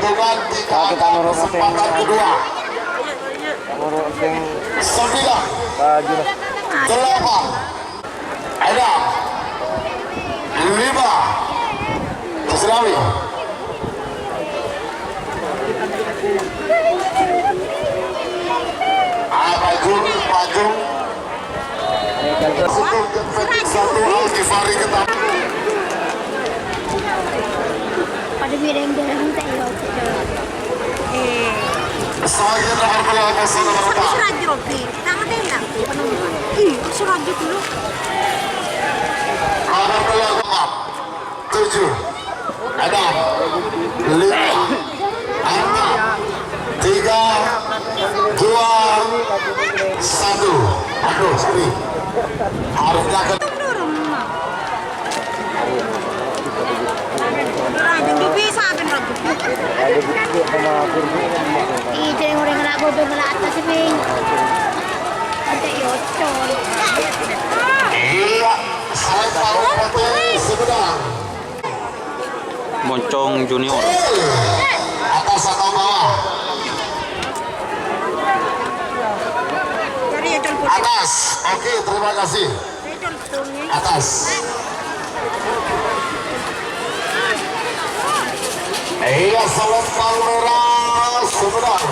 hitungan 3 kesempatan kedua. 9 8 Adam 5 Selawi Pajung satu Al-Ghifari ketemu pada bidang jalan tayo. Sebagai nomor belakang nomor 4 Radyo, tangan tayo. Radyo dulu. Nomor belakang 7 Adam 5 4 3 2 1. Aduh, sorry. Harusnya ke iya, saya tahu putih Sumedang. Moncong Junior. Atas atau bawah? Atas. Oke, terima kasih. Atas. Iya, selempang merah Sumedang.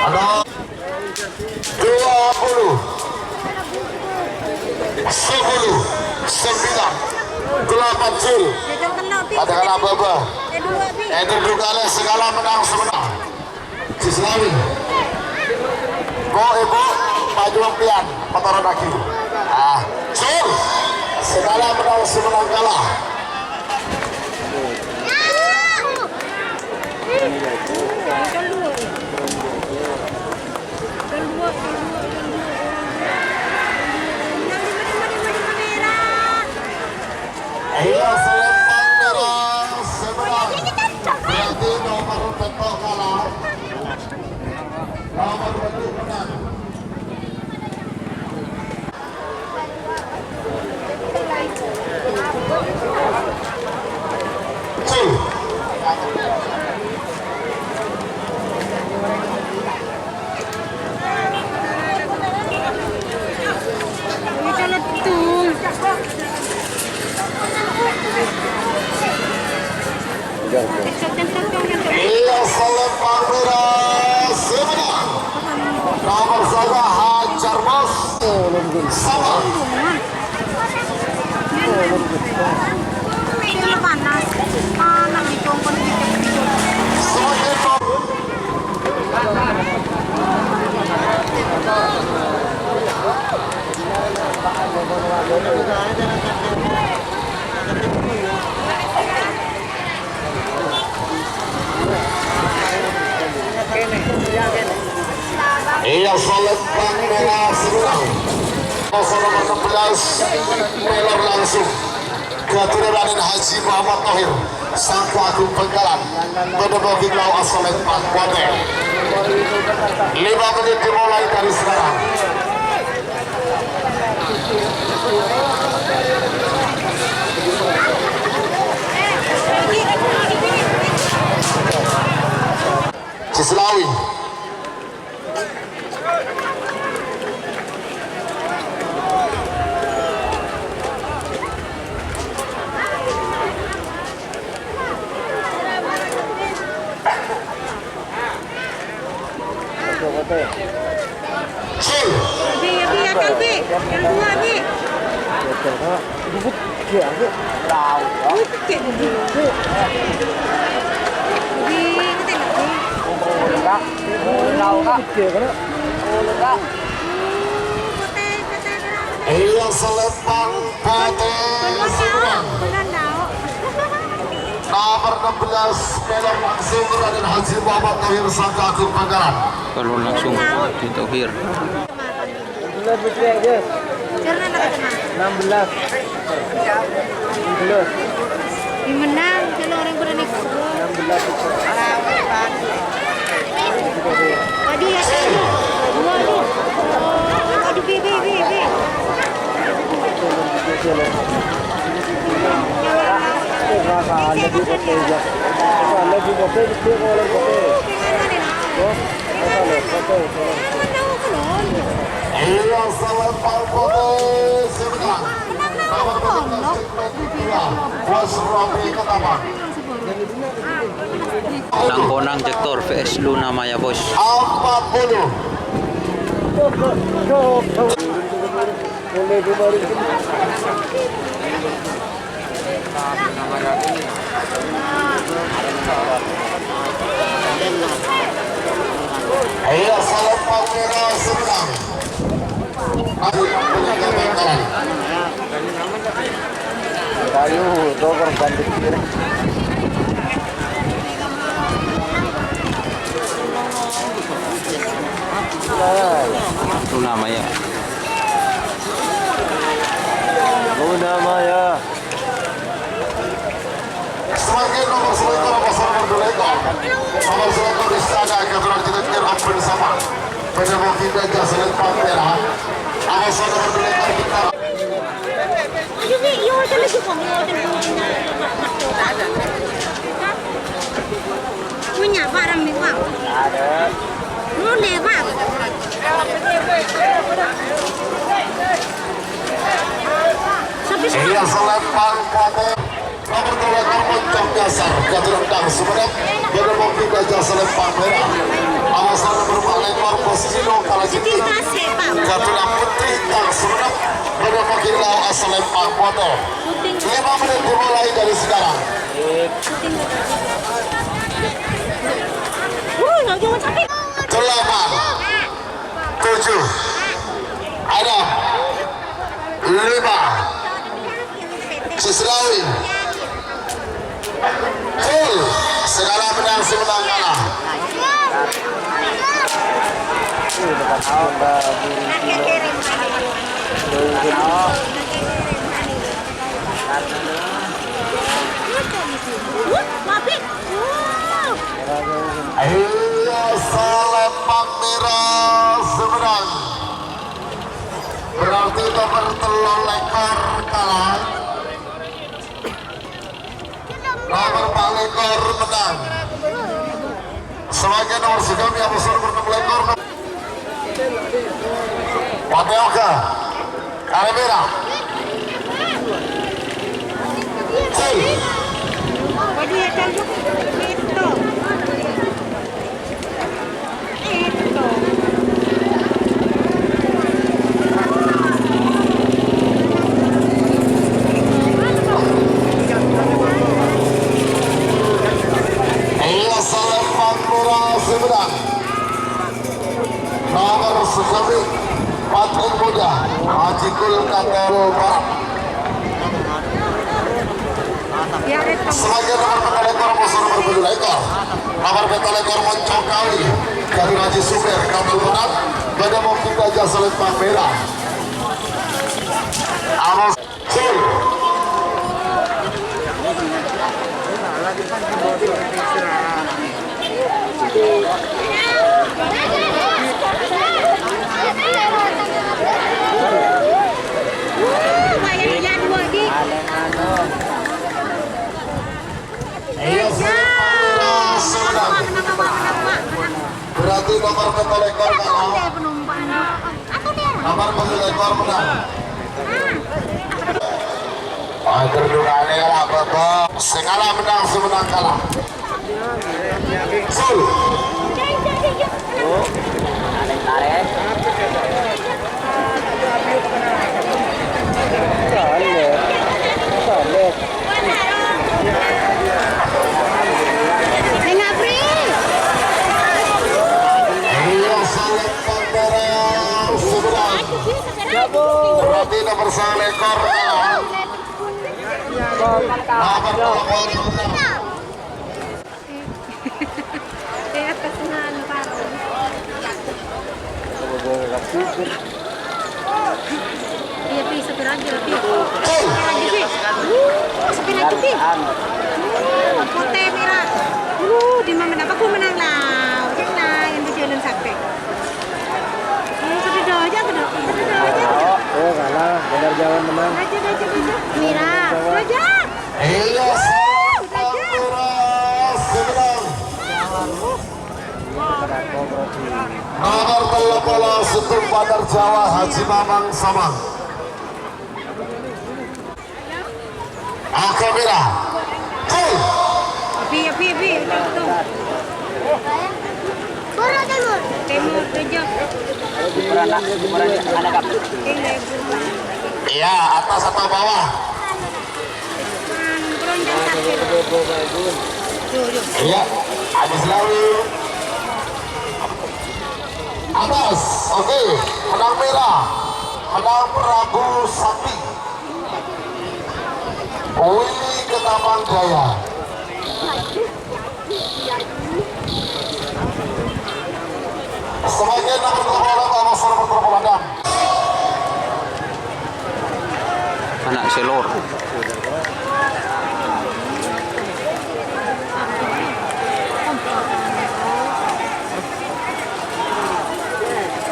Ada 20 10 9 8 cil. Katakan apa-apa. Itu dukanya segala menang Sumedang. Cislawi. Ibu maju pian motor kaki. Cil. Segala menang Sumedang kalah. Iya, selempang merah Sumedang. Berarti nomor petok kalah. Nomor petok menang. Cil. Iya, selempang merah Sumedang. Nomor saja Hajar Mas sama. Iya, selempang merah Sumedang. Nomor 16 melor langsung ke Raden Haji Muhammad Tahir Sangku Agung Penggalan Pedagogik Lau Asolempang Kuate. 5 menit dimulai dari sekarang. Cislawi. Cil. Iya, selempang putih Sumedang. Nomor 16 melor langsung Raden Haji Muhammad Tahir Sangku Agung Penggalan. Kalau langsung di Tahir. 16. Menang kalau orang berani 16. Adi ya. Adi bi. Iya, selempang putih sebenarnya. Nomor Bos Robi Ketaman. Nangkonang Jektor vs Luna Maya bos. 40. Iya, selempang merah sebenarnya. Luna Maya. Sebagai nomor selektor pasar Merdeka, nomor selektor istana kebetulan kita open sama penyebab kita jasa lempang merah. Pasar Merdeka kita. Jadi, yung hotel lagi kong, yung hotel booking na. Punya, parang may wow. Nune, wow. Sabi sa Iya, selempang pada nomor selektor moncong dasar kebetulan sebenarnya penyebab kita jasa lempang merah. Pasar berbalekor posino kalau kita. tinta sepa. Kebetulan putih dan sebenarnya penyebab kita asal lempang foto. 5 menit dimulai dari sekarang. Jangan sampai. 8 7 ada 5 Sisrawi full segala menang semenang kalah. Iya, selempang merah semenang. Berarti nomor telur lekor kalah. Nomor 4 lekor menang. Sebagai nomor segam yang besar bernama lekor. Pateoka, karya merah. Full. Pwede ya, Chan. Ito. Ito. Iya, selempang merah semenang. Nomor sekali Patrick Muda Haji Kul Kangaro Barat. Ya, ito. Sebagai nomor petalekor musuh nomor 7 ekor. Nomor petalekor Moncong Kali dari Haji Sumer Kabel Barat. Pada mau kita jasa lempang merah. Amos full. Lumayan yan, Wadi. Iya, selempang merah semenang. Berarti nomor petalekor kalah. Nomor petalekor menang. Agar durane lah bapak. Segala menang semenang kalah. Full. Tengah free. Iya, selempang merah semenang. Berarti nomor 1 ekor kalah. Nomor pelakor menang. Kaya kasunahan parang. Iya, Pi, sapir aja, Pi. Sapir aja, Pi. Sapir aja, Pi. Putih merah. Di mana apa aku menang lah. Cek lah yang di jalan sampai. Sudah aja tuh, sudah aja. Oh, kalah. Benar jalan menang. Aja. Merah. Aja. Iya, Selempang Merah Seberang. Nomor 13 Setur Bandar Jawa Haji Mamang Samang. Angka merah. Hey. Api, itu. Bora jalur. Timur tujuh. Iya, atas atau bawah? Iya, habis lalu. Atas, oke. Menang merah. Menang Prabu Sakti. Willy Ketapang Jaya. Sebagai nomor 28 Amasar Berterpoladam. Anak selor.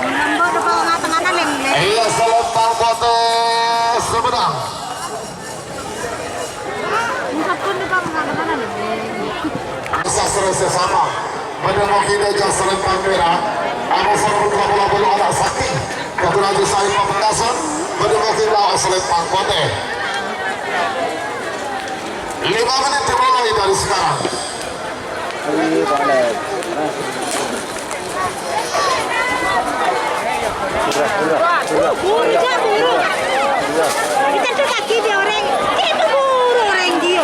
Nambah depan tengah-tengah lem. Iya, Selempang Kote Semenang. Mungkin depan tengah-tengah lem. Bisa selesai sama. Menemukan Deja Selempang Merah. Amasar Berterpoladam anak Sakti. Ketua Haji Said Pamekasan. Menemukan lawan Selempang Kote. 5 menit dimulai dari sekarang. Kita tuh kaki dia orang. Kita buru orang dia.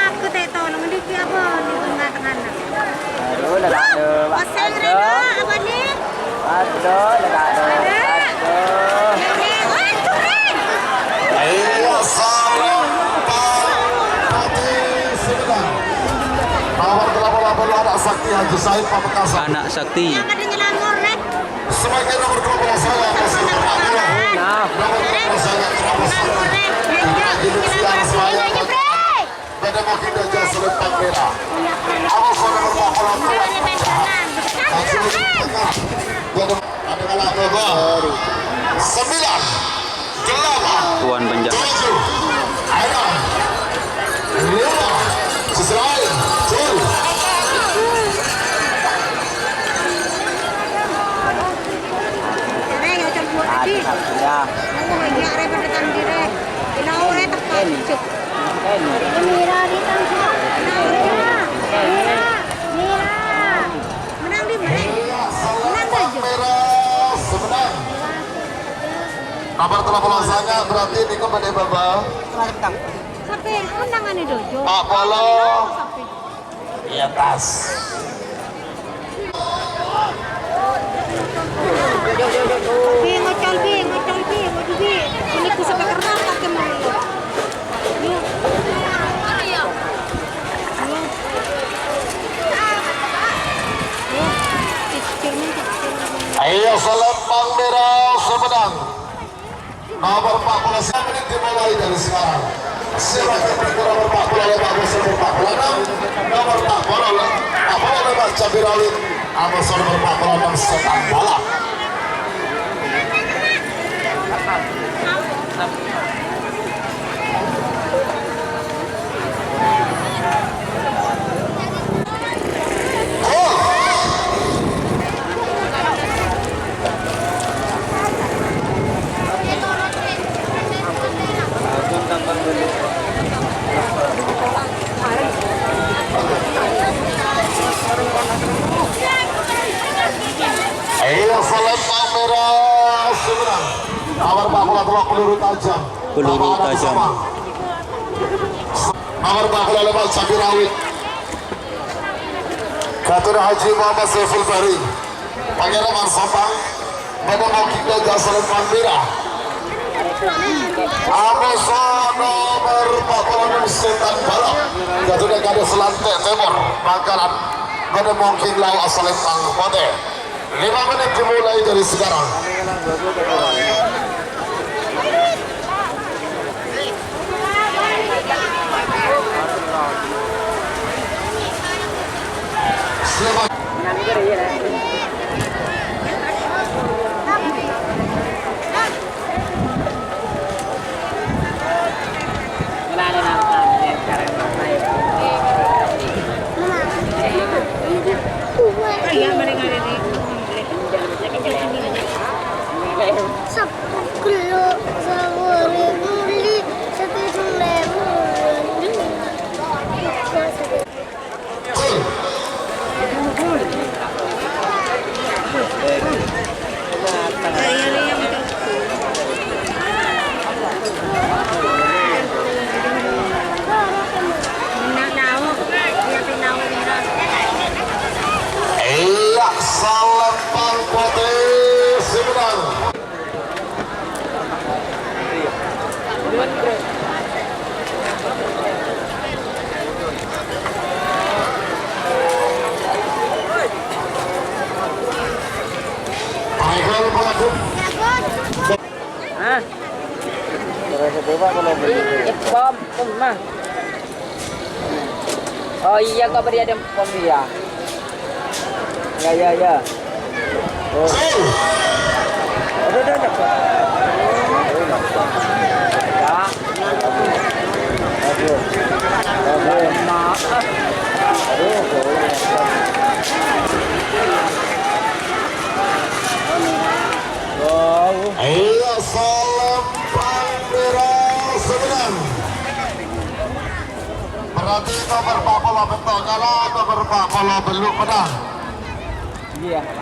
Aku tak tahu nama dia apa di tengah-tengah. Pasang reda apa ni? Ada. Iya, Selempang Kote Semenang. Nomor 88 anak Sakti Haji Said Pamekasan. Anak Sakti. Yang ada nyelamur nih. Sebagai nomor 12 saya Amasar Berterpoladam. Nomor 12 saya Amasar menemukan Deja Selempang Merah. Amasar Berterpoladam. Adalah nomor 9, 8, Tuan penjahat. 7, 6, 5, sesuai, 7. Reng macam buat tadi. Oh, ya reng pada tanggi reng. Ilau reng tepat cuk. Mira di tanggi. Mira. Menang di mana? Menang saja. Merah Semenang. Nomor 13 saya berarti ini kepada Bapak Sampai menangan ni dojo. Pak Polo di atas. Ngocol bi. Ini ku sampai keras pakai mulut. Yuk. Ayo Selempang Merah Semenang. Nomor 14 menit dimulai dari sekarang. Silakan berikut nomor 40 Amasar Berterpoladam. Nomor 40 Cabai Rawit Amasar Berterpoladam Setan Balap. Ayo Selempang Merah Semenang. Nomor 42 peluru tajam. Peluru Nama anak tajam. Sabang. Nomor 45 Cabai Rawit. Ketua Haji Muhammad Saiful Bahri. Pangeran Sabang. Menemukan Deja Selempang Merah. Amasar nomor 46 Setan Balap. Ketua Kade Selantek Timur. Bangkalan. Menemukan lawan Selempang Kote. 5 menit dimulai dari sekarang. Selamat Iya, mereka ada di Sepuluh, sepuluh beli, satu lebu. Iya, Salempang Putih Sumedang. Michael mengaku Hah? Bom, bom mah. Oh iya kau beri ada bom dia. Ya. Oh. gol. Udah. Ya. Aduh. Maaf. Iya, Salempang Merah Sumedang. Berarti nomor 40 bentuknya lah, nomor 40 belum menang. Iya.